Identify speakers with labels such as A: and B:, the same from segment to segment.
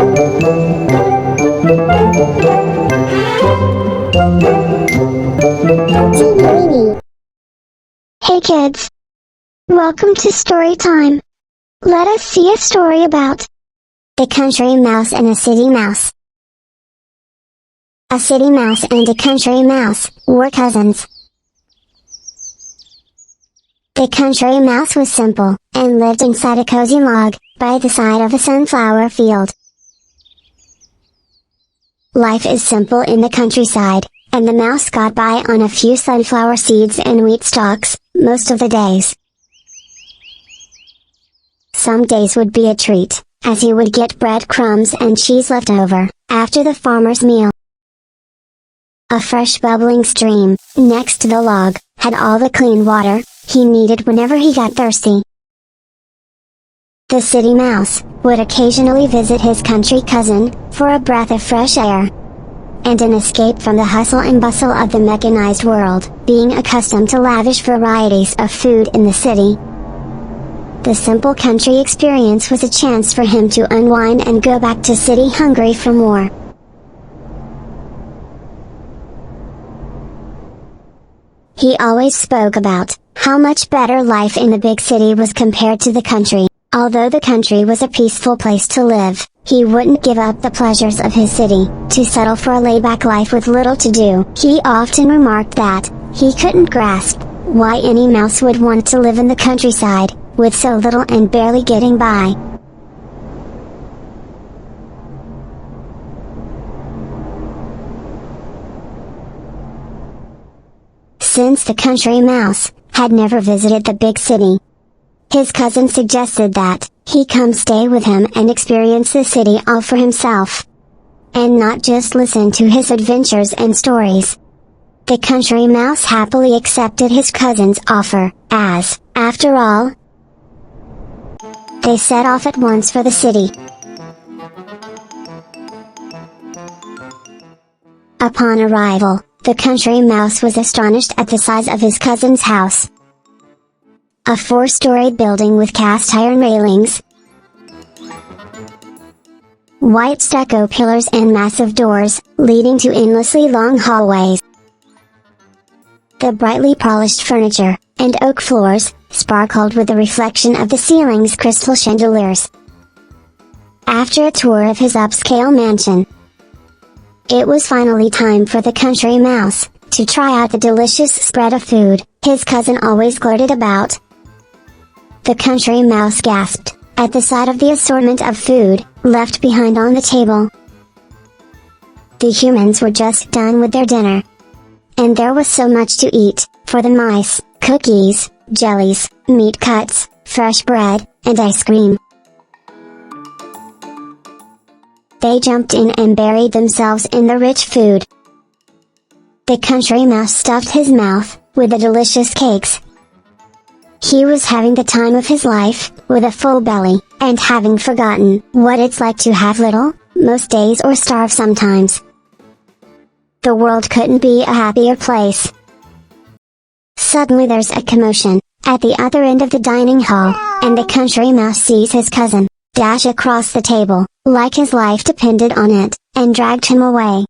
A: Weeny. Hey kids! Welcome to story time. Let us see a story about the country mouse and a city mouse. A city mouse and a country mouse were cousins. The country mouse was simple, and lived inside a cozy log, by the side of a sunflower field. Life is simple in the countryside, and the mouse got by on a few sunflower seeds and wheat stalks, most of the days. Some days would be a treat, as he would get breadcrumbs and cheese left over, after the farmer's meal. A fresh bubbling stream, next to the log, had all the clean water he needed whenever he got thirsty. The city mouse would occasionally visit his country cousin, for a breath of fresh air and an escape from the hustle and bustle of the mechanized world, being accustomed to lavish varieties of food in the city. The simple country experience was a chance for him to unwind and go back to city hungry for more. He always spoke about how much better life in the big city was compared to the country. Although the country was a peaceful place to live, he wouldn't give up the pleasures of his city, to settle for a laid-back life with little to do. He often remarked that he couldn't grasp why any mouse would want to live in the countryside, with so little and barely getting by. Since the country mouse had never visited the big city, his cousin suggested that he come stay with him and experience the city all for himself, and not just listen to his adventures and stories. The country mouse happily accepted his cousin's offer, as, after all, they set off at once for the city. Upon arrival, the country mouse was astonished at the size of his cousin's house. A 4-story building with cast iron railings, white stucco pillars and massive doors, leading to endlessly long hallways. The brightly polished furniture, and oak floors, sparkled with the reflection of the ceiling's crystal chandeliers. After a tour of his upscale mansion, it was finally time for the country mouse to try out the delicious spread of food his cousin always gloated about. The country mouse gasped at the sight of the assortment of food left behind on the table. The humans were just done with their dinner, and there was so much to eat for the mice: cookies, jellies, meat cuts, fresh bread, and ice cream. They jumped in and buried themselves in the rich food. The country mouse stuffed his mouth with the delicious cakes. He was having the time of his life, with a full belly, and having forgotten what it's like to have little, most days, or starve sometimes. The world couldn't be a happier place. Suddenly there's a commotion at the other end of the dining hall, and the country mouse sees his cousin dash across the table, like his life depended on it, and dragged him away.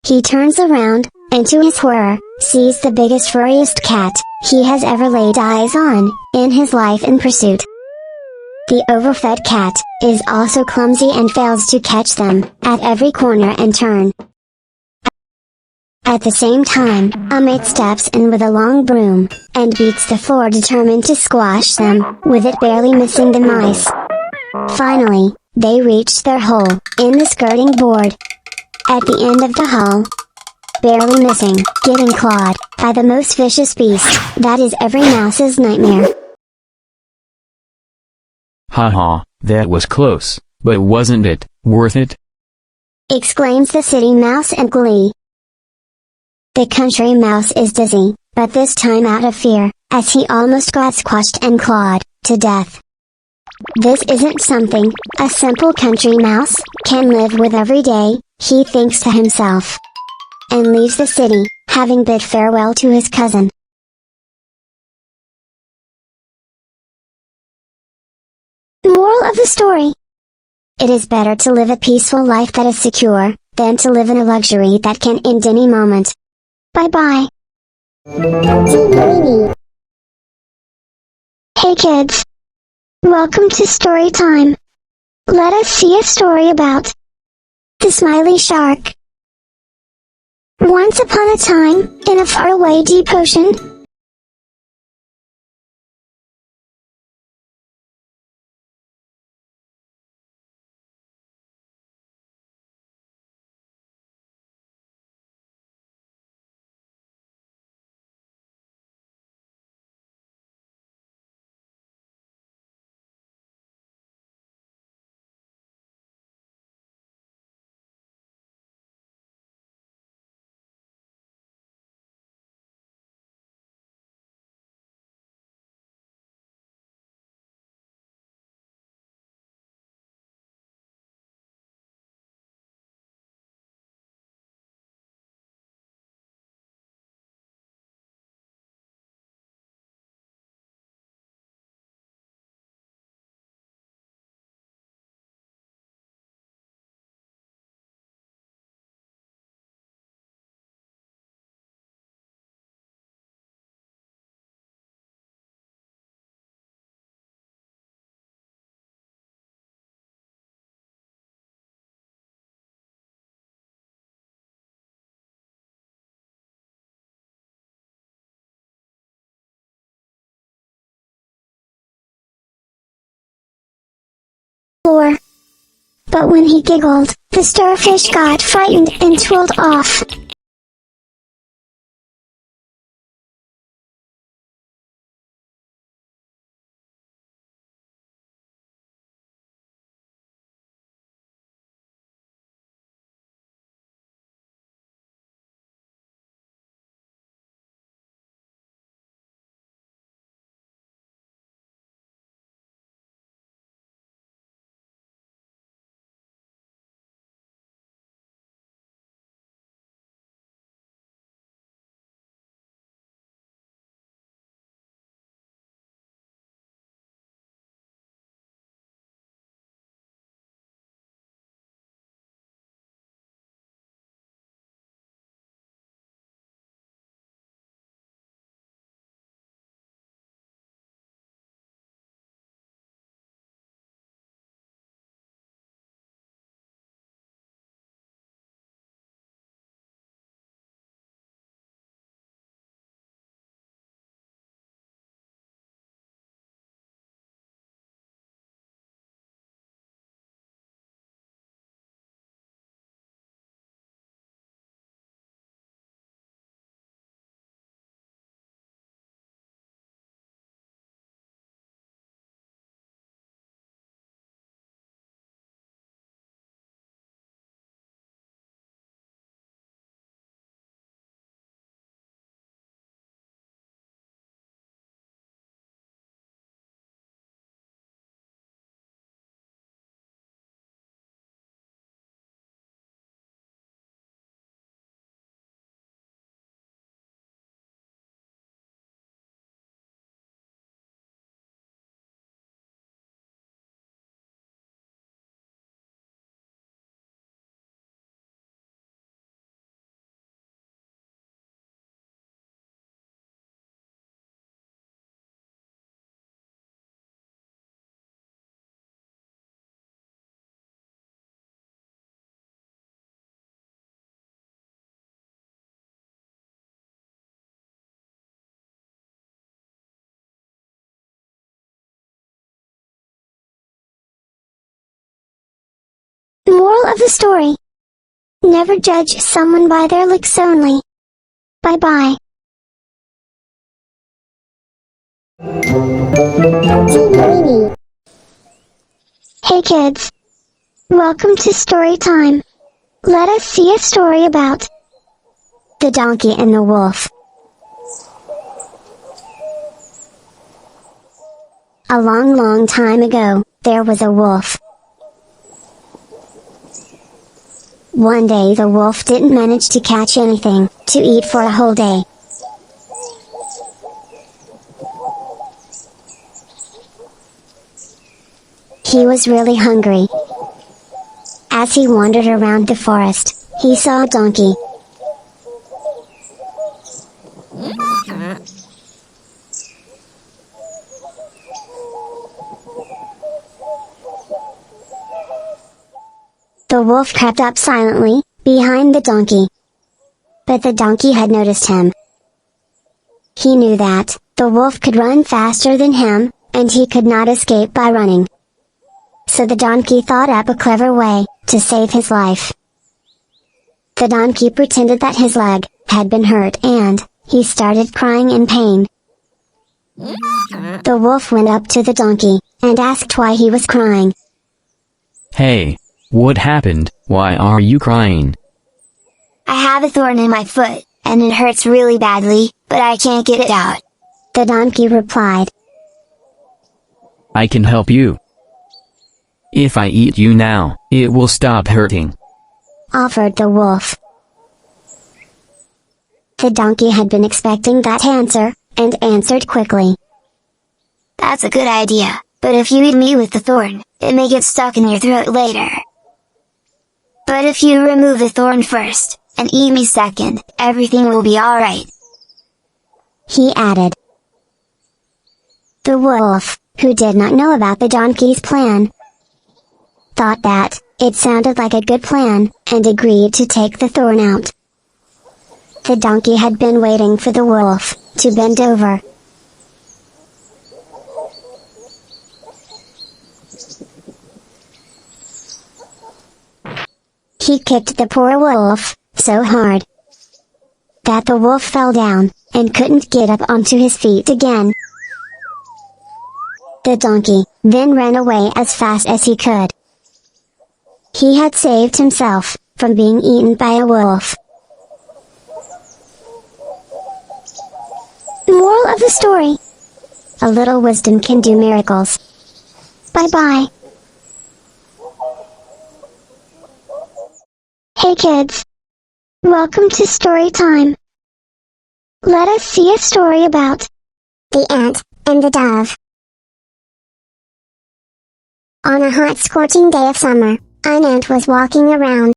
A: He turns around, and to his horror, sees the biggest furriest cat he has ever laid eyes on in his life in pursuit. The overfed cat is also clumsy and fails to catch them at every corner and turn. At the same time, a mate steps in with a long broom and beats the floor, determined to squash them, with it barely missing the mice. Finally, they reach their hole in the skirting board at the end of the hall, barely missing getting clawed by the most vicious beast that is every mouse's nightmare.
B: Haha, that was close, but wasn't it worth it?
A: Exclaims the city mouse in glee. The country mouse is dizzy, but this time out of fear, as he almost got squashed and clawed to death. This isn't something a simple country mouse can live with every day, he thinks to himself, and leaves the city, having bid farewell to his cousin. Moral of the story: It is better to live a peaceful life that is secure, than to live in a luxury that can end any moment. Bye bye. Weeny. Hey kids! Welcome to story time. Let us see a story about the Smiley Shark. Once upon a time, in a faraway deep ocean, floor. But when he giggled, the starfish got frightened and twirled off. Moral of the story: never judge someone by their looks only. Bye bye. Weeny. Hey kids! Welcome to story time. Let us see a story about the donkey and the wolf. A long, long time ago, there was a wolf. One day the wolf didn't manage to catch anything to eat for a whole day. He was really hungry. As he wandered around the forest, he saw a donkey. The wolf crept up silently, behind the donkey. But the donkey had noticed him. He knew that the wolf could run faster than him, and he could not escape by running. So the donkey thought up a clever way to save his life. The donkey pretended that his leg had been hurt and he started crying in pain. The wolf went up to the donkey and asked why he was crying.
B: Hey, what happened? Why are you crying?
C: I have a thorn in my foot, and it hurts really badly, but I can't get it out.
A: The donkey replied.
B: I can help you. If I eat you now, it will stop hurting,
A: offered the wolf. The donkey had been expecting that answer, and answered quickly.
C: That's a good idea, but if you eat me with the thorn, it may get stuck in your throat later. But if you remove the thorn first, and eat me second, everything will be alright.
A: He added. The wolf, who did not know about the donkey's plan, thought that it sounded like a good plan, and agreed to take the thorn out. The donkey had been waiting for the wolf to bend over. He kicked the poor wolf so hard that the wolf fell down and couldn't get up onto his feet again. The donkey then ran away as fast as he could. He had saved himself from being eaten by a wolf. Moral of the story: a little wisdom can do miracles. Bye bye. Hey kids! Welcome to story time. Let us see a story about the ant and the dove. On a hot scorching day of summer, an ant was walking around.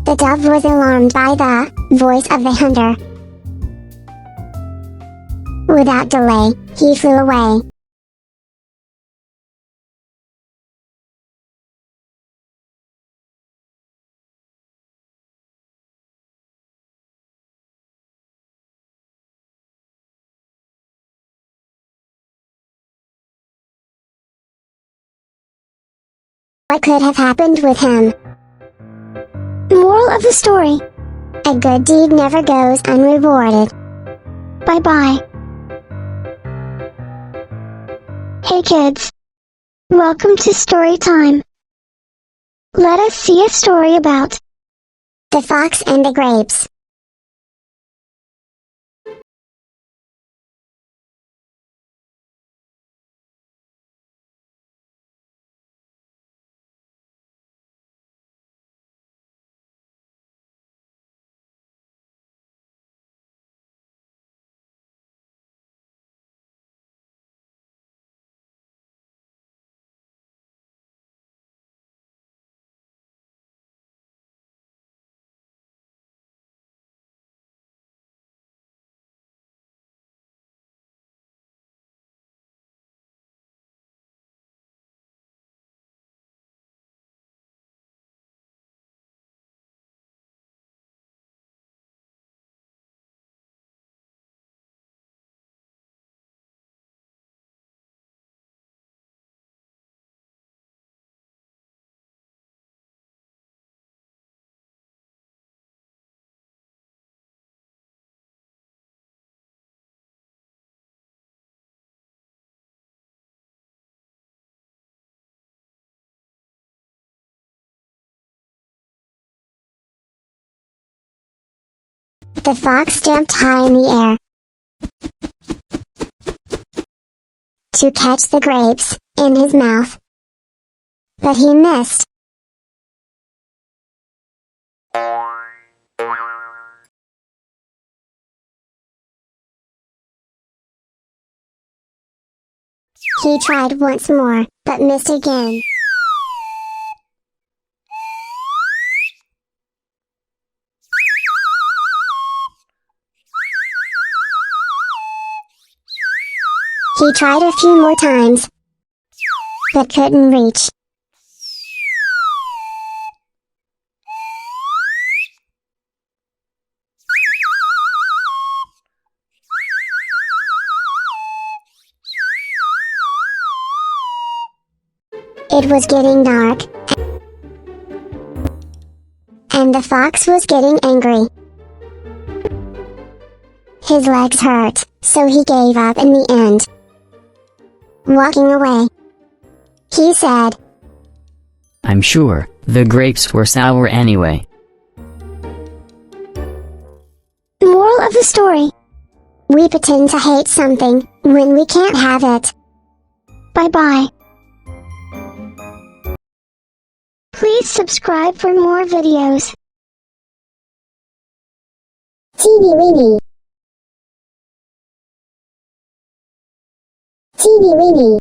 A: The dove was alarmed by the voice of the hunter. Without delay, he flew away. What could have happened with him? Moral of the story: a good deed never goes unrewarded. Bye bye. Hey kids! Welcome to story time. Let us see a story about
D: The Fox and the Grapes. The fox jumped high in the air to catch the grapes in his mouth, but he missed. He tried once more, but missed again. He tried a few more times, but couldn't reach. It was getting dark, and the fox was getting angry. His legs hurt, so he gave up in the end. Walking away, he said,
B: I'm sure the grapes were sour anyway.
A: moral of the story.
D: "We pretend to hate something when we can't have it."
A: Bye bye. Please subscribe for more videos.
D: TV Weeny. TV Weeny.